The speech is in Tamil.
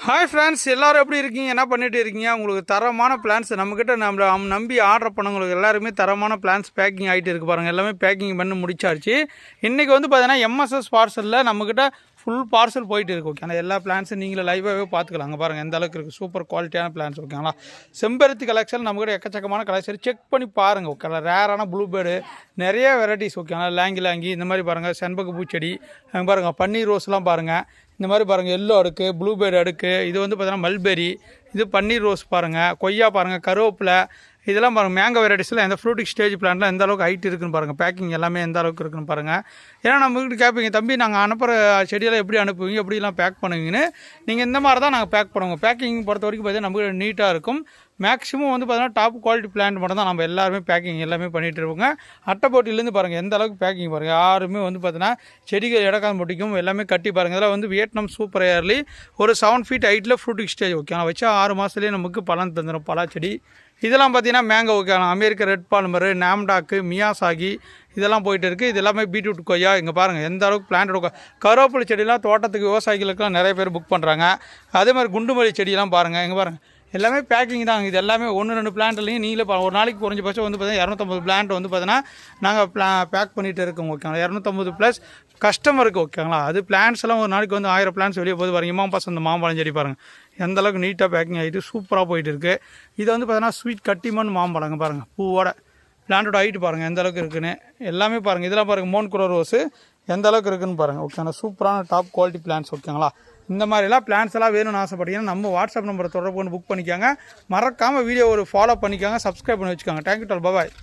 ஹாய் ஃப்ரெண்ட்ஸ், எல்லோரும் எப்படி இருக்கீங்க? என்ன பண்ணிட்டு இருக்கீங்க? உங்களுக்கு தரமான பிளான்ஸ் நம்மக்கிட்ட நம்பி ஆர்டர் பண்ணவங்களுக்கு எல்லாருமே தரமான பிளான்ஸ் பேக்கிங் ஆகிட்டு இருக்குது பாருங்கள். எல்லாமே பேக்கிங் பண்ணி முடிச்சாச்சு. இன்றைக்கி வந்து பார்த்தீங்கன்னா எம்எஸ்எஸ் பார்சலில் நம்மக்கிட்ட ஃபுல் பார்சல் போயிட்டு இருக்குது. ஓகே, அந்த எல்லா பிளான்ஸும் நீங்களே லைவாகவே பார்த்துக்கலாம். அங்கே பாருங்கள் எந்த அளவுக்கு இருக்குது. சூப்பர் குவாலிட்டியான பிளான்ஸ். ஓகேங்களா? செம்பருத்தி கலெக்ஷன் நம்மக்கிட்ட எக்கச்சக்கமான கலெக்ஷன் செக் பண்ணி பாருங்கள். ஓகேங்களா? ரேரான ப்ளூபேர்டு நிறைய வெரைட்டிஸ். ஓகேங்களா? லாங்கி இந்த மாதிரி பாருங்கள். செண்பக பூச்செடி அங்கே பாருங்கள். பன்னீர் ரோஸ்லாம் பாருங்கள். இந்த மாதிரி பாருங்கள். எல்லோ அடுக்கு, ப்ளூபேர்டு அடுக்கு, இது வந்து பார்த்தீங்கன்னா மல்பெரி, இது பன்னீர் ரோஸ் பாருங்கள். கொய்யா பாருங்கள். கருவேப்பிலை இதெல்லாம் பாருங்கள். மேங்கோ வெரைட்டிஸில் எந்த ஃப்ரூட்டிக் ஸ்டேஜ் பிளான்ட்லாம் எந்த அளவுக்கு ஹைட் இருக்குன்னு பாருங்கள். பேக்கிங் எல்லாமே எந்த அளவுக்கு இருக்குன்னு பாருங்கள். ஏன்னா நம்மகிட்ட கேட்பீங்க, தம்பி நாங்கள் அனுப்புகிற செடியெல்லாம் எப்படி அனுப்புவீங்க, எப்படிலாம் பேக் பண்ணுவீங்கன்னு. நீங்கள் இந்த மாதிரி தான் நாங்கள் பேக் பண்ணுவோம். பேக்கிங் பொறுத்த வரைக்கும் பார்த்தீங்கன்னா நம்மகிட்ட நீட்டாக இருக்கும். மேக்ஸிமம் வந்து பார்த்தீங்கன்னா டாப் குவாலிட்டி பிளான்ட் மட்டும் தான் நம்ம எல்லாருமே பேக்கிங் எல்லாமே பண்ணிகிட்டு இருப்போங்க. அட்டை போட்டிலேருந்து பாருங்கள் எந்த அளவுக்கு பேக்கிங் பாருங்கள். யாருமே வந்து பார்த்தீங்கன்னா செடிகள் இடக்கால் பொட்டிக்கும் எல்லாமே கட்டி பாருங்கள். இதெல்லாம் வந்து வியட்நாம் சூப்பர் ஏர்லி ஒரு 7 ஃபீட் ஹைட்டில் ஃப்ரூட்டிக் ஸ்டேஜ். ஓகே, நான் வச்சா 6 மாதத்துலேயே நமக்கு பலன் தந்துடும் பலாச்செடி. இதெல்லாம் பார்த்தீங்கன்னா மேங்கோ. ஓகே, அமெரிக்க ரெட் பால்மரு, நாம்டாக்கு, மியாசாகி இதெல்லாம் போயிட்டு இருக்குது. இது எல்லாமே பீட்ரூட் கொய்யா. இங்கே பாருங்கள் எந்த அளவுக்கு பிளான்ட். கருவேப்பிலை செடியெலாம் தோட்டத்துக்கு விவசாயிகளுக்கெல்லாம் நிறைய பேர் புக் பண்ணுறாங்க. அதே மாதிரி குண்டுமல்லி செடியெல்லாம் பாருங்கள். இங்கே பாருங்கள் எல்லாமே பேக்கிங் தான். இது எல்லாமே 1-2 பிளான்ட்லையும் நீங்களே ஒரு நாளைக்கு குறைஞ்சபட்சம் வந்து பார்த்தீங்கன்னா 250 பிளான்ட் வந்து பார்த்தீங்கன்னா நாங்கள் பேக் பண்ணிகிட்டு இருக்கோம். ஓகேங்களா? 250 ப்ளஸ் கஸ்டமருக்கு. ஓகேங்களா? அது பிளான்ஸ் எல்லாம் ஒரு நாளைக்கு வந்து 1000 பிளான்ஸ் வெளியே போகுது பாருங்கள். இமாம் பாஸ் அந்த மாம்பழம் செடி பாருங்கள் எந்த அளவுக்கு நீட்டாக பேக்கிங் ஆகிட்டு சூப்பராக போயிட்டு இருக்குது. இது வந்து பார்த்தீங்கன்னா ஸ்வீட் கட்டிமன் மாம்பழங்க பாருங்கள். பூவோட பிளான்ட்டோட ஹைட்டு பாருங்கள் எந்த அளவுக்கு இருக்குன்னு எல்லாமே பாருங்கள். இதெல்லாம் பாருங்கள் மோன் குரோ ரோஸு எந்த அளவுக்கு இருக்குன்னு பாருங்கள். ஓகேங்களா? சூப்பரான டாப் குவாலிட்டி பிளான்ஸ். ஓகேங்களா? இந்த மாதிரிலாம் பிளான்ஸ் எல்லாம் வேணும்னு ஆசைப்பட்டீங்கன்னா நம்ம வாட்ஸ்அப் நம்பரை தொடர்பு கொண்டு புக் பண்ணிக்கோங்க. மறக்காமல் வீடியோ ஒரு ஃபாலோ பண்ணிக்கோங்க, சப்ஸ்கிரைப் பண்ணி வச்சுக்கோங்க. தேங்க்யூ டால், பாய்.